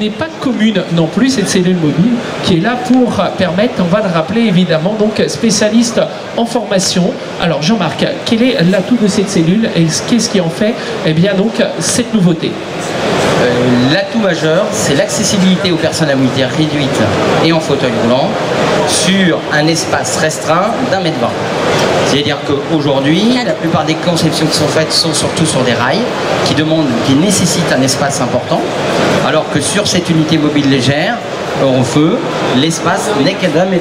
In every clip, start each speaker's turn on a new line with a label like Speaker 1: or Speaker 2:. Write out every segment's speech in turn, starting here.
Speaker 1: n'est pas commune non plus, cette cellule mobile, qui est là pour permettre, on va le rappeler évidemment, donc spécialiste en formation. Alors Jean-Marc, quel est l'atout de cette cellule et qu'est-ce qui en fait bien donc cette nouveauté?
Speaker 2: L'atout majeur, c'est l'accessibilité aux personnes à mobilité réduite et en fauteuil roulant sur un espace restreint d'1,20 m. C'est-à-dire qu'aujourd'hui, la plupart des conceptions qui sont faites sont surtout sur des rails qui nécessitent un espace important, alors que sur cette unité mobile légère, Eurofeu, l'espace n'est qu'à d'1,20 m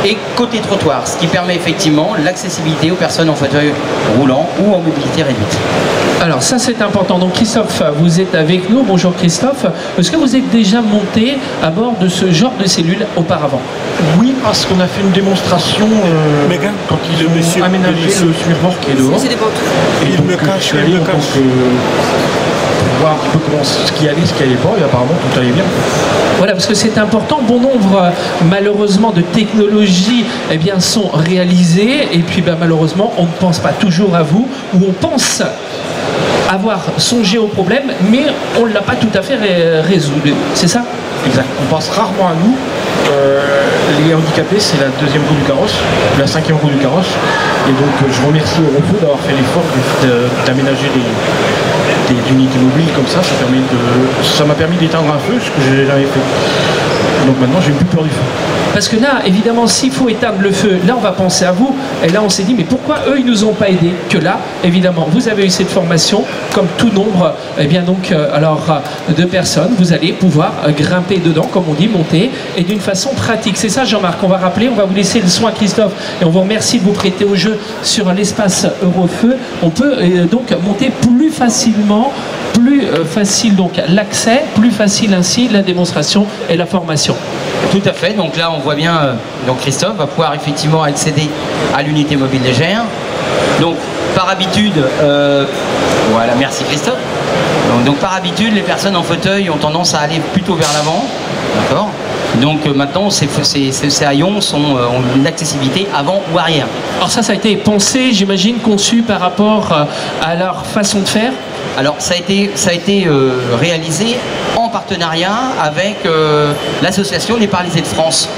Speaker 2: et côté trottoir, ce qui permet effectivement l'accessibilité aux personnes en fauteuil roulant ou en mobilité réduite.
Speaker 1: Alors ça c'est important. Donc Christophe, vous êtes avec nous. Bonjour Christophe. Est-ce que vous êtes déjà monté à bord de ce genre de cellule auparavant?
Speaker 3: Oui, parce qu'on a fait une démonstration quand ils ont aménagé le surremorque qui est dehors. Et donc je suis allé pour voir un petit peu ce qui allait pas, et apparemment tout allait bien.
Speaker 1: Voilà, parce que c'est important. Bon nombre, malheureusement, de technologies sont réalisées. Et puis, malheureusement, on ne pense pas toujours à vous, ou on pense avoir songé au problème, mais on ne l'a pas tout à fait résolu. C'est ça?
Speaker 3: Exact. On pense rarement à nous. Les handicapés, c'est la deuxième roue du carrosse, la cinquième roue du carrosse. Et donc, je remercie Eurofeu d'avoir fait l'effort d'aménager des unités mobiles comme ça. Ça m'a permis d'éteindre un feu, ce que je n'ai jamais fait. Donc maintenant, j'ai plus peur du feu.
Speaker 1: Parce que là, évidemment, s'il faut éteindre le feu, là, on va penser à vous. Et là, on s'est dit, mais pourquoi eux, ils nous ont pas aidés? Que là, évidemment, vous avez eu cette formation, comme tout nombre, de personnes, vous allez pouvoir grimper dedans, comme on dit, monter, et d'une façon pratique. C'est ça, Jean-Marc, on va rappeler, on va vous laisser le soin, Christophe, et on vous remercie de vous prêter au jeu sur l'espace Eurofeu. On peut donc monter plus facilement, plus facile donc l'accès, plus facile ainsi la démonstration et la formation.
Speaker 2: Tout à fait, donc là on voit bien, donc Christophe va pouvoir effectivement accéder à l'unité mobile légère. Donc par habitude, voilà, merci Christophe. Donc par habitude, les personnes en fauteuil ont tendance à aller plutôt vers l'avant, d'accord? Donc maintenant, ces haillons ont une accessibilité avant ou arrière.
Speaker 1: Alors ça a été pensé, j'imagine, conçu par rapport à leur façon de faire?
Speaker 2: Alors ça a été réalisé en partenariat avec l'association Les Paralysés de France,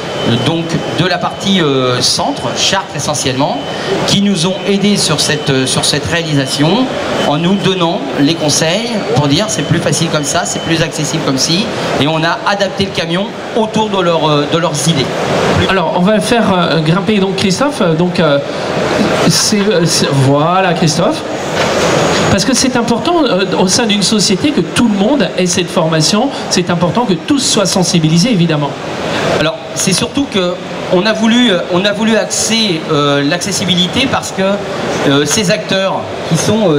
Speaker 2: donc de la partie centre, Chartres essentiellement, qui nous ont aidés sur cette réalisation en nous donnant les conseils pour dire c'est plus facile comme ça, c'est plus accessible comme ci, et on a adapté le camion autour de leurs idées.
Speaker 1: Alors on va faire grimper donc Christophe, donc voilà Christophe. Parce que c'est important au sein d'une société que tout le monde ait cette formation, c'est important que tous soient sensibilisés évidemment.
Speaker 2: Alors c'est surtout que on a voulu axer l'accessibilité parce que ces acteurs qui sont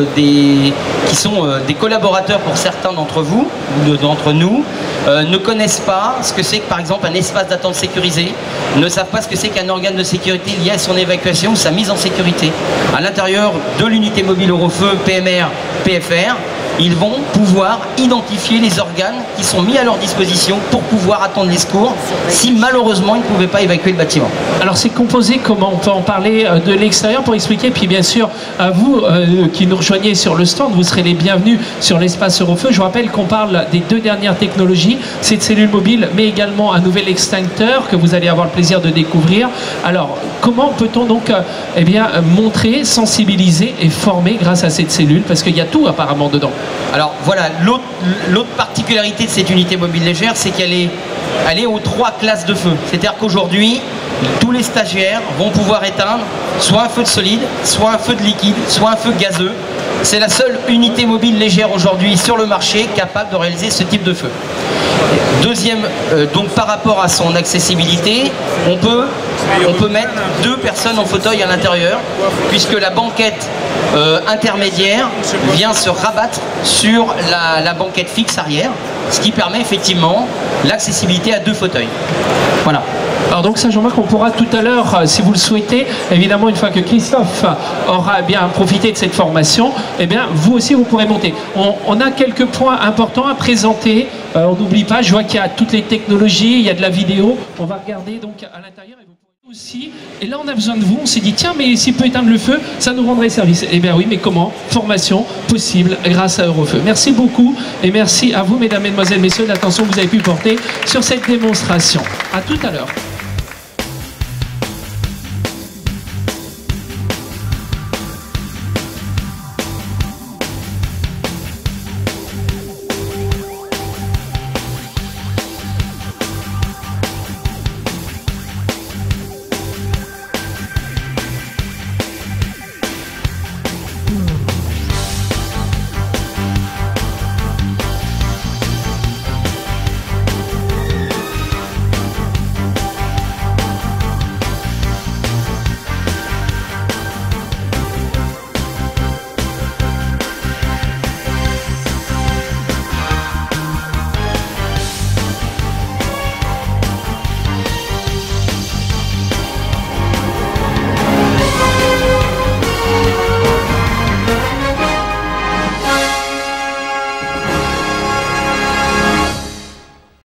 Speaker 2: des collaborateurs pour certains d'entre vous, ou d'entre nous, ne connaissent pas ce que c'est que par exemple un espace d'attente sécurisé, ne savent pas ce que c'est qu'un organe de sécurité lié à son évacuation ou sa mise en sécurité. À l'intérieur de l'unité mobile Eurofeu, PMR, PFR, ils vont pouvoir identifier les organes qui sont mis à leur disposition pour pouvoir attendre les secours si malheureusement ils ne pouvaient pas évacuer le bâtiment.
Speaker 1: Alors c'est composé comment? On peut en parler de l'extérieur pour expliquer, puis bien sûr à vous qui nous rejoignez sur le stand, vous serez les bienvenus sur l'espace Eurofeu. Je vous rappelle qu'on parle des deux dernières technologies, cette cellule mobile mais également un nouvel extincteur que vous allez avoir le plaisir de découvrir. Alors comment peut-on donc montrer, sensibiliser et former grâce à cette cellule, parce qu'il y a tout apparemment dedans.
Speaker 2: Alors voilà, l'autre particularité de cette unité mobile légère, c'est qu'elle est aux 3 classes de feu. C'est-à-dire qu'aujourd'hui, tous les stagiaires vont pouvoir éteindre soit un feu de solide, soit un feu de liquide, soit un feu gazeux. C'est la seule unité mobile légère aujourd'hui sur le marché capable de réaliser ce type de feu. Deuxième, donc par rapport à son accessibilité, on peut mettre 2 personnes en fauteuil à l'intérieur, puisque la banquette intermédiaire vient se rabattre sur la banquette fixe arrière, ce qui permet effectivement l'accessibilité à 2 fauteuils. Voilà.
Speaker 1: Alors donc ça Jean-Marc, on pourra tout à l'heure, si vous le souhaitez, évidemment une fois que Christophe aura bien profité de cette formation, vous aussi vous pourrez monter. On a quelques points importants à présenter, on n'oublie pas, je vois qu'il y a toutes les technologies, il y a de la vidéo, on va regarder donc à l'intérieur. Aussi, et là on a besoin de vous, on s'est dit tiens mais s'il peut éteindre le feu, ça nous rendrait service. Eh bien oui, mais comment? Formation possible grâce à Eurofeu. Merci beaucoup et merci à vous mesdames, mesdemoiselles, messieurs de l'attention que vous avez pu porter sur cette démonstration. À tout à l'heure.